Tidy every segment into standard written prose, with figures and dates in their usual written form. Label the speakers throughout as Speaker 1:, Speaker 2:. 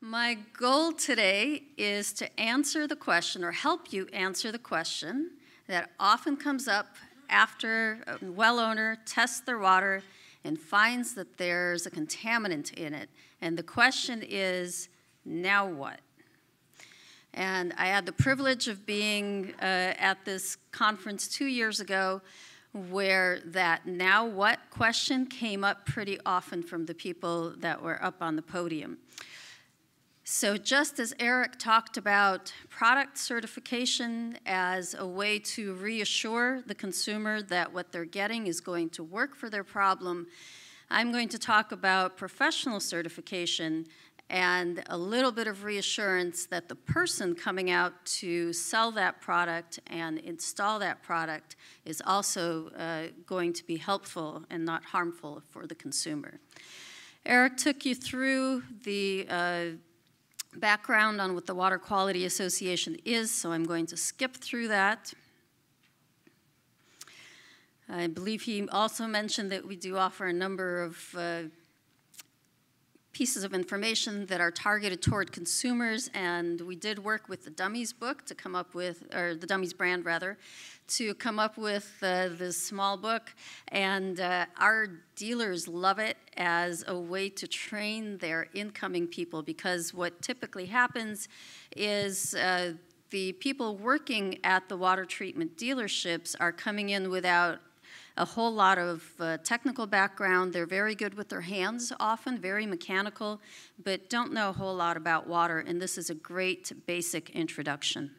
Speaker 1: My goal today is to answer the question, or help you answer the question, that often comes up after a well owner tests their water and finds that there's a contaminant in it. And the question is, now what? And I had the privilege of being at this conference 2 years ago where that now what question came up pretty often from the people that were up on the podium. So just as Eric talked about product certification as a way to reassure the consumer that what they're getting is going to work for their problem, I'm going to talk about professional certification and a little bit of reassurance that the person coming out to sell that product and install that product is also going to be helpful and not harmful for the consumer. Eric took you through the background on what the Water Quality Association is, so I'm going to skip through that. I believe he also mentioned that we do offer a number of pieces of information that are targeted toward consumers, and we did work with the Dummies book to come up with, or the Dummies brand rather, to come up with this small book, and our dealers love it as a way to train their incoming people, because what typically happens is the people working at the water treatment dealerships are coming in without a whole lot of technical background. They're very good with their hands often, very mechanical, but don't know a whole lot about water, and this is a great basic introduction.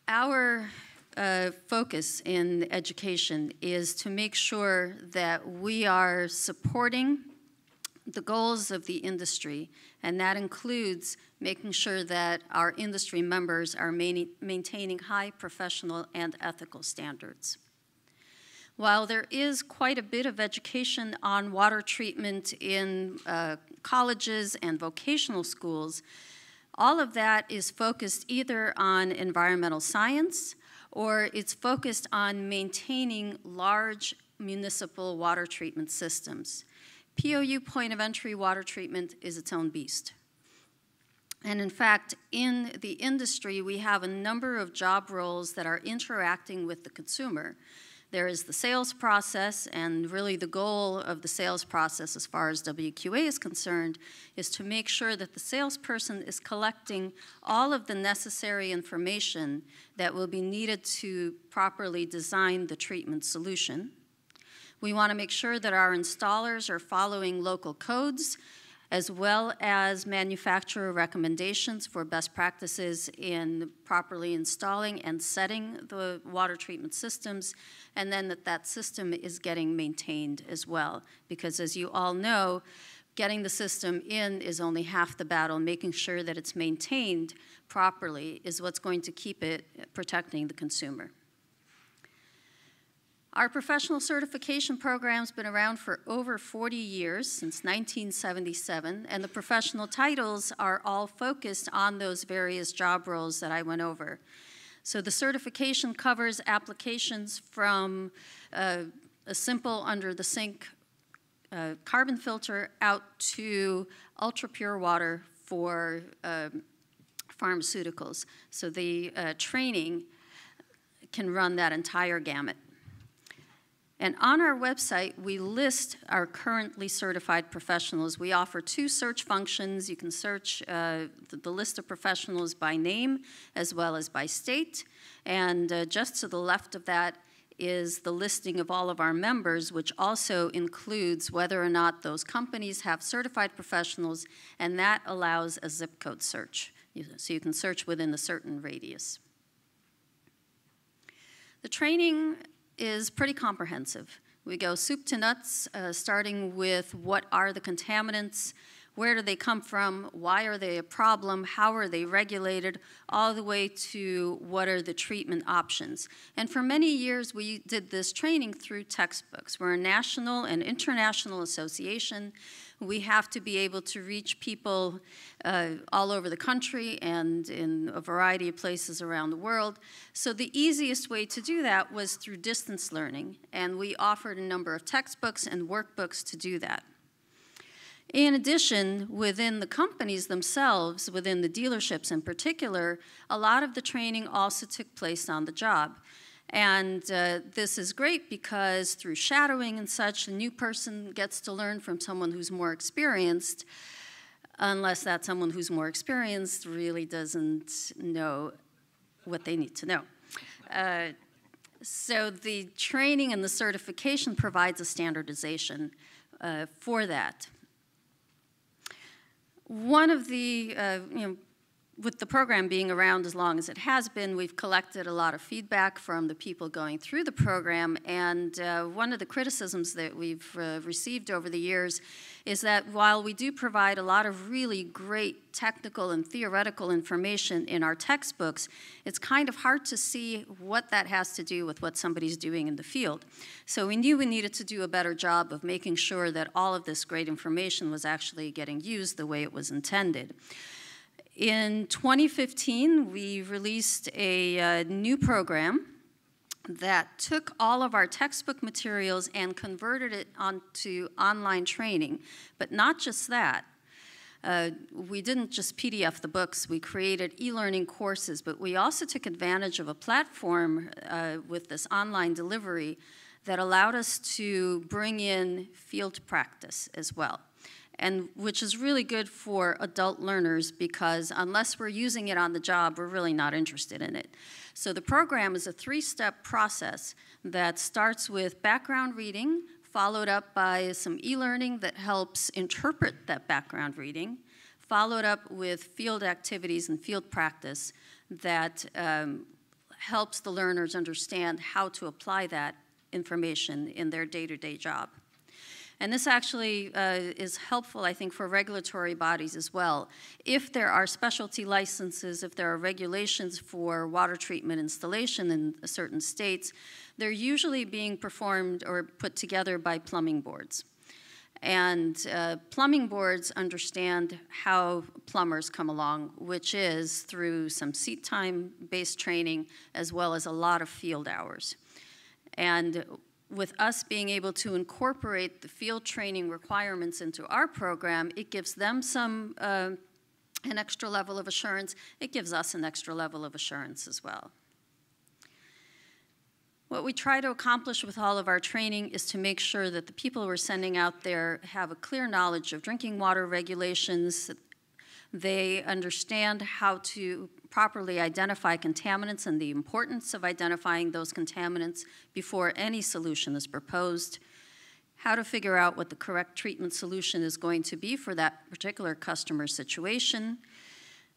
Speaker 1: Our focus in education is to make sure that we are supporting the goals of the industry, and that includes making sure that our industry members are maintaining high professional and ethical standards. While there is quite a bit of education on water treatment in colleges and vocational schools, all of that is focused either on environmental science or it's focused on maintaining large municipal water treatment systems. POU, point of entry water treatment, is its own beast. And in fact, in the industry, we have a number of job roles that are interacting with the consumer. There is the sales process, and really the goal of the sales process as far as WQA is concerned is to make sure that the salesperson is collecting all of the necessary information that will be needed to properly design the treatment solution. We want to make sure that our installers are following local codes as well as manufacturer recommendations for best practices in properly installing and setting the water treatment systems, and then that system is getting maintained as well. Because as you all know, getting the system in is only half the battle. Making sure that it's maintained properly is what's going to keep it protecting the consumer. Our professional certification program's been around for over 40 years, since 1977, and the professional titles are all focused on those various job roles that I went over. So the certification covers applications from a simple under-the-sink carbon filter out to ultra-pure water for pharmaceuticals. So the training can run that entire gamut. And on our website, we list our currently certified professionals. We offer 2 search functions. You can search the list of professionals by name as well as by state. And just to the left of that is the listing of all of our members, which also includes whether or not those companies have certified professionals, and that allows a zip code search. So you can search within a certain radius. The training is pretty comprehensive. We go soup to nuts, starting with what are the contaminants, where do they come from, why are they a problem, how are they regulated, all the way to what are the treatment options. And for many years, we did this training through textbooks. We're a national and international association. We have to be able to reach people all over the country and in a variety of places around the world. So the easiest way to do that was through distance learning, and we offered a number of textbooks and workbooks to do that. In addition, within the companies themselves, within the dealerships in particular, a lot of the training also took place on the job. And this is great because through shadowing and such, a new person gets to learn from someone who's more experienced, unless that someone who's more experienced really doesn't know what they need to know. So the training and the certification provides a standardization for that. One of the, with the program being around as long as it has been, we've collected a lot of feedback from the people going through the program, and one of the criticisms that we've received over the years is that while we do provide a lot of really great technical and theoretical information in our textbooks, it's kind of hard to see what that has to do with what somebody's doing in the field. So we knew we needed to do a better job of making sure that all of this great information was actually getting used the way it was intended. In 2015, we released a new program that took all of our textbook materials and converted it onto online training. But not just that. We didn't just PDF the books. We created e-learning courses, but we also took advantage of a platform with this online delivery that allowed us to bring in field practice as well, and which is really good for adult learners because unless we're using it on the job, we're really not interested in it. So the program is a three-step process that starts with background reading, followed up by some e-learning that helps interpret that background reading, followed up with field activities and field practice that helps the learners understand how to apply that information in their day-to-day job. And this actually is helpful, I think, for regulatory bodies as well. If there are specialty licenses, if there are regulations for water treatment installation in certain states, they're usually being performed or put together by plumbing boards. And plumbing boards understand how plumbers come along, which is through some seat time-based training as well as a lot of field hours. And with us being able to incorporate the field training requirements into our program, it gives them an extra level of assurance. It gives us an extra level of assurance as well. What we try to accomplish with all of our training is to make sure that the people we're sending out there have a clear knowledge of drinking water regulations. They understand how to properly identify contaminants and the importance of identifying those contaminants before any solution is proposed, how to figure out what the correct treatment solution is going to be for that particular customer situation,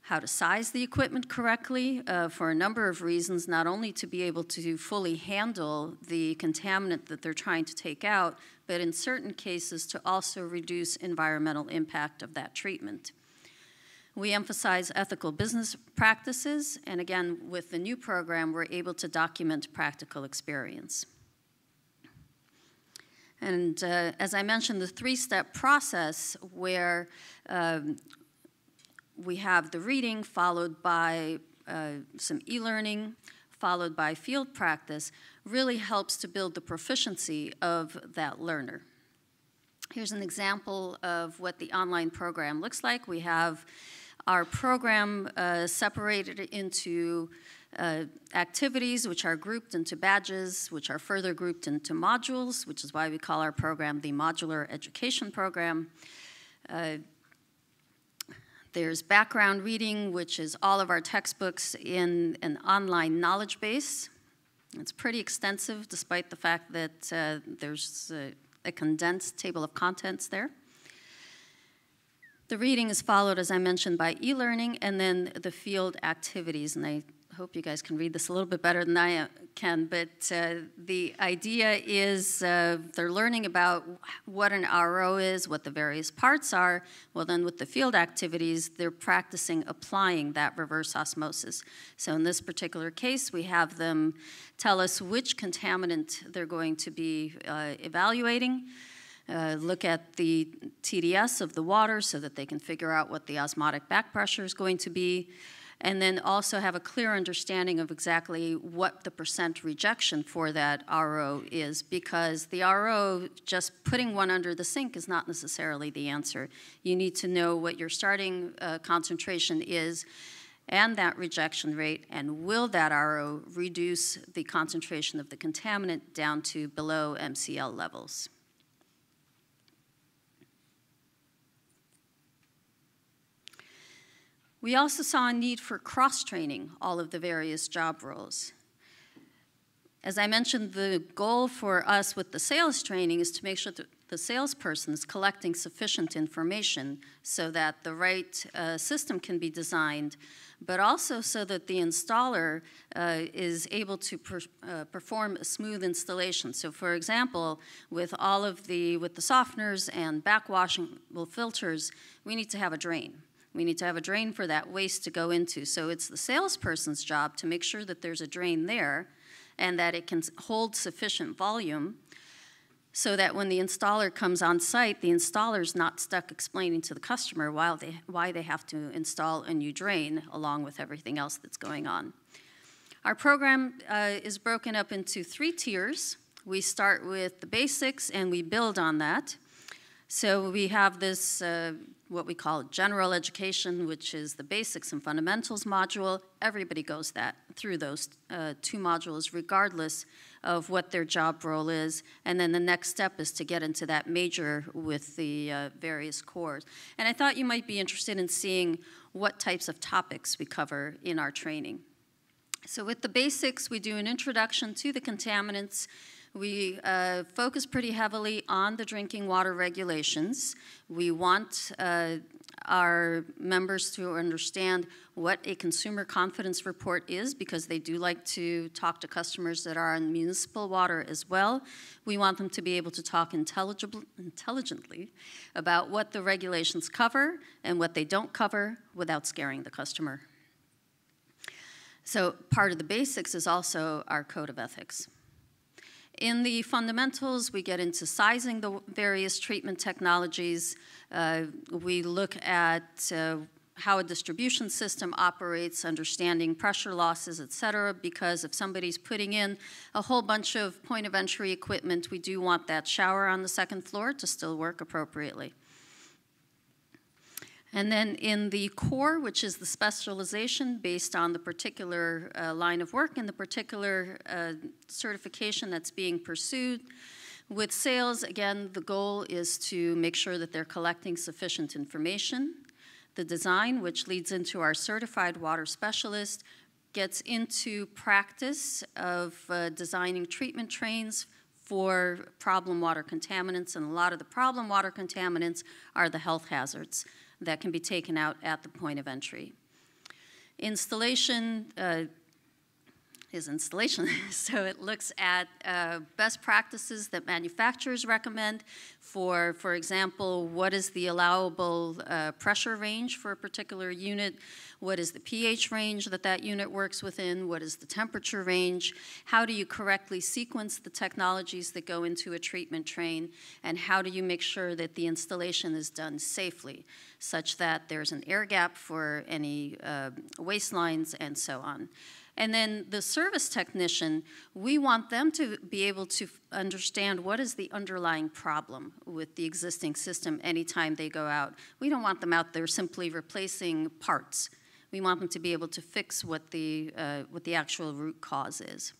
Speaker 1: how to size the equipment correctly for a number of reasons, not only to be able to fully handle the contaminant that they're trying to take out, but in certain cases to also reduce environmental impact of that treatment. We emphasize ethical business practices, and again, with the new program, we're able to document practical experience. And as I mentioned, the three-step process where we have the reading followed by some e-learning, followed by field practice, really helps to build the proficiency of that learner. Here's an example of what the online program looks like. We have our program separated into activities, which are grouped into badges, which are further grouped into modules, which is why we call our program the Modular Education Program. There's background reading, which is all of our textbooks in an online knowledge base. It's pretty extensive, despite the fact that there's a condensed table of contents there. The reading is followed, as I mentioned, by e-learning, and then the field activities. And I hope you guys can read this a little bit better than I can, but the idea is they're learning about what an RO is, what the various parts are. Well, then with the field activities, they're practicing applying that reverse osmosis. So in this particular case, we have them tell us which contaminant they're going to be evaluating. look at the TDS of the water so that they can figure out what the osmotic back pressure is going to be, and then also have a clear understanding of exactly what the percent rejection for that RO is, because the RO, just putting one under the sink is not necessarily the answer. You need to know what your starting concentration is and that rejection rate, and will that RO reduce the concentration of the contaminant down to below MCL levels. We also saw a need for cross-training all of the various job roles. As I mentioned, the goal for us with the sales training is to make sure that the salesperson is collecting sufficient information so that the right system can be designed, but also so that the installer is able to perform a smooth installation. So for example, with all of with the softeners and backwashable filters, we need to have a drain. We need to have a drain for that waste to go into. So it's the salesperson's job to make sure that there's a drain there and that it can hold sufficient volume so that when the installer comes on site, the installer's not stuck explaining to the customer why they have to install a new drain along with everything else that's going on. Our program is broken up into 3 tiers. We start with the basics and we build on that. So we have this, what we call general education, which is the basics and fundamentals module. Everybody goes through those 2 modules regardless of what their job role is. And then the next step is to get into that major with the various cores. And I thought you might be interested in seeing what types of topics we cover in our training. So with the basics, we do an introduction to the contaminants. We focus pretty heavily on the drinking water regulations. We want our members to understand what a consumer confidence report is, because they do like to talk to customers that are on municipal water as well. We want them to be able to talk intelligently about what the regulations cover and what they don't cover without scaring the customer. So part of the basics is also our code of ethics. In the fundamentals, we get into sizing the various treatment technologies. We look at how a distribution system operates, understanding pressure losses, et cetera, because if somebody's putting in a whole bunch of point of entry equipment, we do want that shower on the 2nd floor to still work appropriately. And then in the core, which is the specialization based on the particular line of work and the particular certification that's being pursued. With sales, again, the goal is to make sure that they're collecting sufficient information. The design, which leads into our certified water specialist, gets into practice of designing treatment trains for problem water contaminants, and a lot of the problem water contaminants are the health hazards that can be taken out at the point of entry. Installation is installation, so it looks at best practices that manufacturers recommend for example, what is the allowable pressure range for a particular unit, what is the pH range that unit works within, what is the temperature range, how do you correctly sequence the technologies that go into a treatment train, and how do you make sure that the installation is done safely, such that there's an air gap for any waste lines and so on. And then the service technician, we want them to be able to understand what is the underlying problem with the existing system anytime they go out. We don't want them out there simply replacing parts. We want them to be able to fix what the actual root cause is.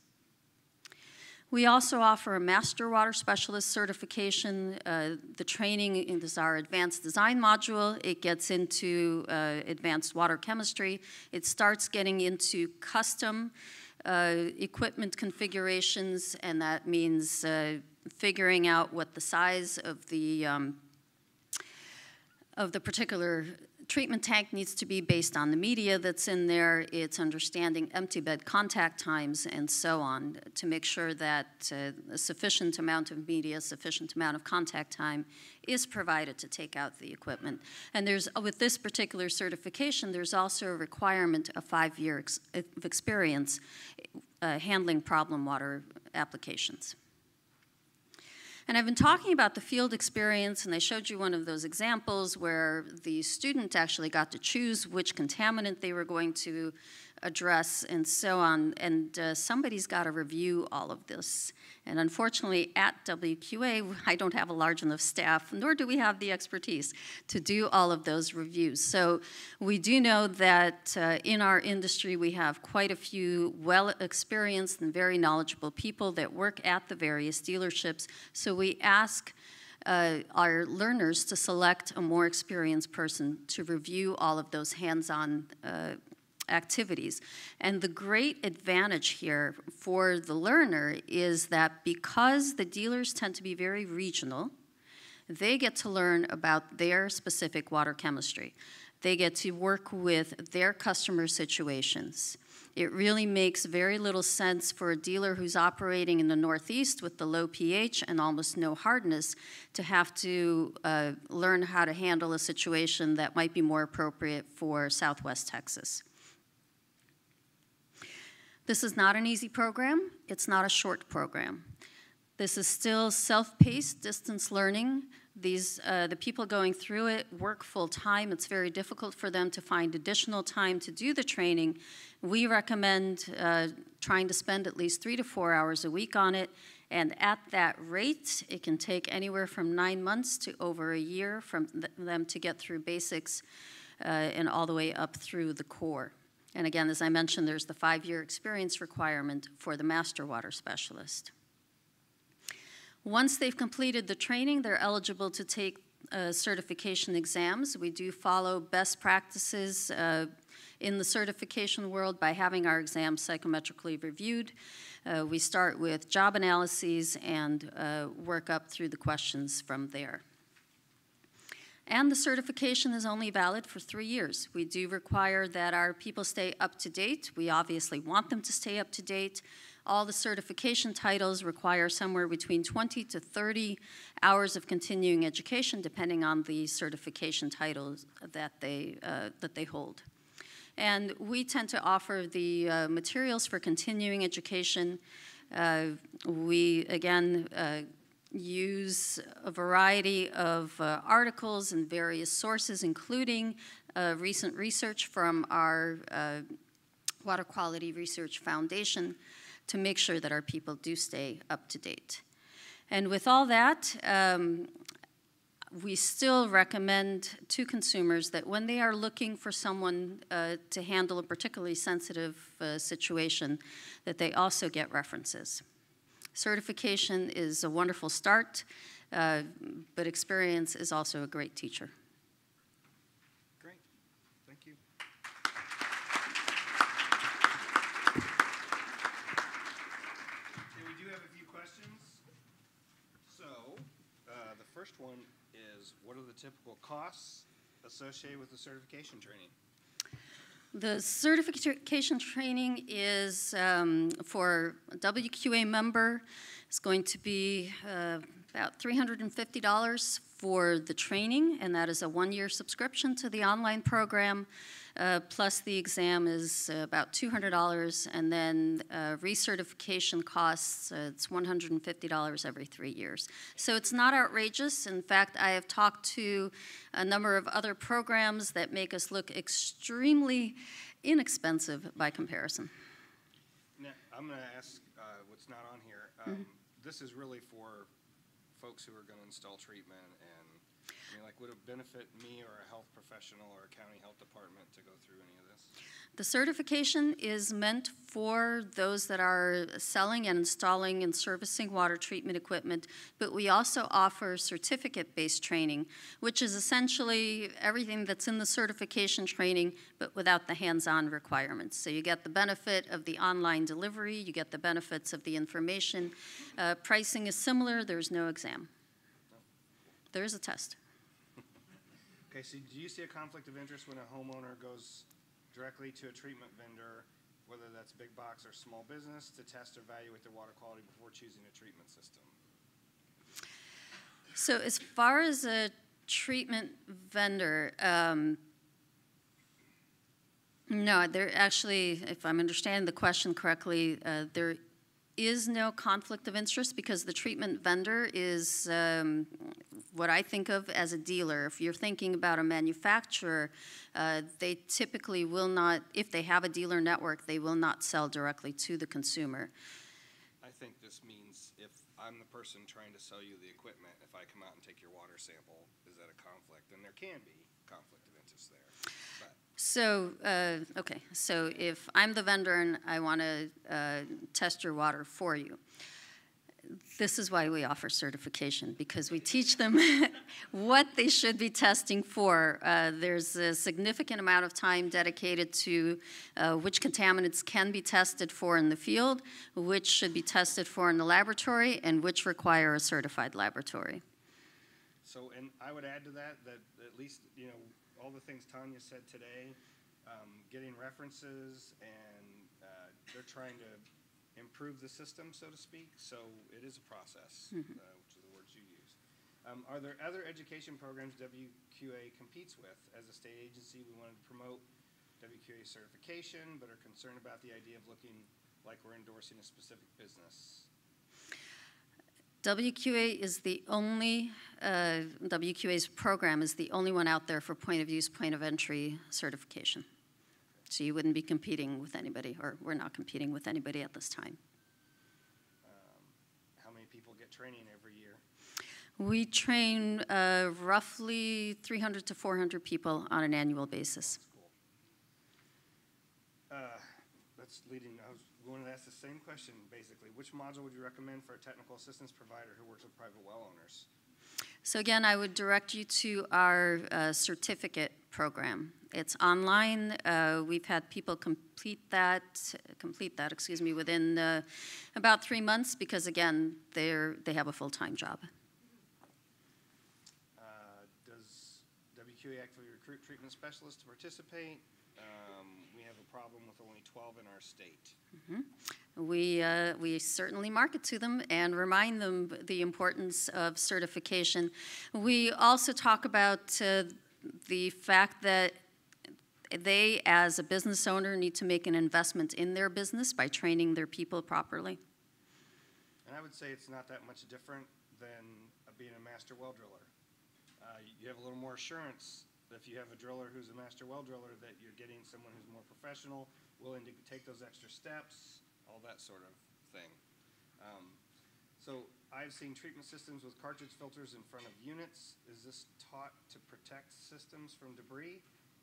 Speaker 1: We also offer a Master Water Specialist certification. The training is our advanced design module. It gets into advanced water chemistry. It starts getting into custom equipment configurations, and that means figuring out what the size of the particular treatment tank needs to be based on the media that's in there. It's understanding empty bed contact times and so on to make sure that a sufficient amount of media, sufficient amount of contact time is provided to take out the equipment. And with this particular certification, there's also a requirement of 5 years of experience handling problem water applications. And I've been talking about the field experience, and I showed you one of those examples where the student actually got to choose which contaminant they were going to address and so on, and somebody's got to review all of this. And unfortunately, at WQA, I don't have a large enough staff, nor do we have the expertise to do all of those reviews. So we do know that in our industry, we have quite a few well-experienced and very knowledgeable people that work at the various dealerships. So we ask our learners to select a more experienced person to review all of those hands-on activities. And the great advantage here for the learner is that because the dealers tend to be very regional, they get to learn about their specific water chemistry. They get to work with their customer situations. It really makes very little sense for a dealer who's operating in the Northeast with the low pH and almost no hardness to have to learn how to handle a situation that might be more appropriate for Southwest Texas. This is not an easy program. It's not a short program. This is still self-paced distance learning. The people going through it work full-time. It's very difficult for them to find additional time to do the training. We recommend trying to spend at least 3 to 4 hours a week on it. And at that rate, it can take anywhere from 9 months to over a year for them to get through basics and all the way up through the core. And again, as I mentioned, there's the 5-year experience requirement for the Master Water Specialist. Once they've completed the training, they're eligible to take certification exams. We do follow best practices in the certification world by having our exams psychometrically reviewed. We start with job analyses and work up through the questions from there. And the certification is only valid for 3 years. We do require that our people stay up to date. We obviously want them to stay up to date. All the certification titles require somewhere between 20 to 30 hours of continuing education, depending on the certification titles that they hold. And we tend to offer the materials for continuing education. We, again, use a variety of articles and various sources, including recent research from our Water Quality Research Foundation, to make sure that our people do stay up to date. And with all that, we still recommend to consumers that when they are looking for someone to handle a particularly sensitive situation, that they also get references. Certification is a wonderful start, but experience is also a great teacher.
Speaker 2: Great, thank you. Okay, we do have a few questions. So, the first one is, what are the typical costs associated with the certification training?
Speaker 1: The certification training is for a WQA member. It's going to be about $350 for the training, and that is a 1-year subscription to the online program. Plus the exam is about $200, and then recertification costs, it's $150 every 3 years. So it's not outrageous. In fact, I have talked to a number of other programs that make us look extremely inexpensive by comparison.
Speaker 2: Now, I'm going to ask what's not on here. This is really for folks who are going to install treatment, and I mean, like, would it benefit me or a health professional or a county health department to go through any of this?
Speaker 1: The certification is meant for those that are selling and installing and servicing water treatment equipment, but we also offer certificate-based training, which is essentially everything that's in the certification training, but without the hands-on requirements. So you get the benefit of the online delivery, you get the benefits of the information. Pricing is similar, there's no exam. There is a test.
Speaker 2: Okay, so do you see a conflict of interest when a homeowner goes directly to a treatment vendor, whether that's big box or small business, to test or evaluate their water quality before choosing a treatment system?
Speaker 1: So as far as a treatment vendor, no, they're actually, if I'm understanding the question correctly, there is no conflict of interest because the treatment vendor is what I think of as a dealer. If you're thinking about a manufacturer, they typically will not, if they have a dealer network, they will not sell directly to the consumer.
Speaker 2: I think this means if I'm the person trying to sell you the equipment, if I come out and take your water sample, is that a conflict? And there can be conflict of interest there. But
Speaker 1: So, okay, so if I'm the vendor and I want to test your water for you, this is why we offer certification, because we teach them what they should be testing for. There's a significant amount of time dedicated to which contaminants can be tested for in the field, which should be tested for in the laboratory, and which require a certified laboratory.
Speaker 2: so, and I would add to that, that at least, you know, all the things Tanya said today, getting references, and they're trying to improve the system, so to speak, so it is a process, which are the words you use. Are there other education programs WQA competes with? As a state agency, we wanted to promote WQA certification, but are concerned about the idea of looking like we're endorsing a specific business.
Speaker 1: WQA is the only, WQA's program is the only one out there for point of use, point of entry certification. So you wouldn't be competing with anybody, or we're not competing with anybody at this time.
Speaker 2: How many people get training every year?
Speaker 1: We train roughly 300 to 400 people on an annual basis.
Speaker 2: That's cool. That's leading, I was going to ask the same question, basically. Which module would you recommend for a technical assistance provider who works with private well owners?
Speaker 1: So again, I would direct you to our certificate program. It's online. We've had people complete that, within about 3 months because, again, they have a full-time job.
Speaker 2: Does WQA actively recruit treatment specialists to participate? We have a problem with only 12 in our state.
Speaker 1: We certainly market to them and remind them the importance of certification. We also talk about the fact that they, as a business owner, need to make an investment in their business by training their people properly.
Speaker 2: And I would say it's not that much different than being a master well driller. You have a little more assurance if you have a driller who's a master well driller that you're getting someone who's more professional, willing to take those extra steps, all that sort of thing. So I've seen treatment systems with cartridge filters in front of units. Is this taught to protect systems from debris?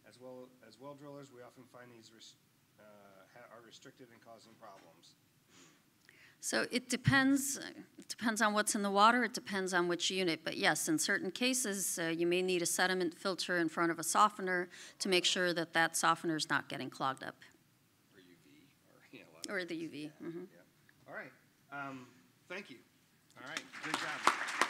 Speaker 2: As well as well drillers, we often find these are restricted and causing problems.
Speaker 1: So it depends on what's in the water, it depends on which unit. But yes, in certain cases, you may need a sediment filter in front of a softener to make sure that that softener is not getting clogged up.
Speaker 2: Or UV.
Speaker 1: Or the UV.
Speaker 2: Yeah. All right. Thank you. All right. Good job.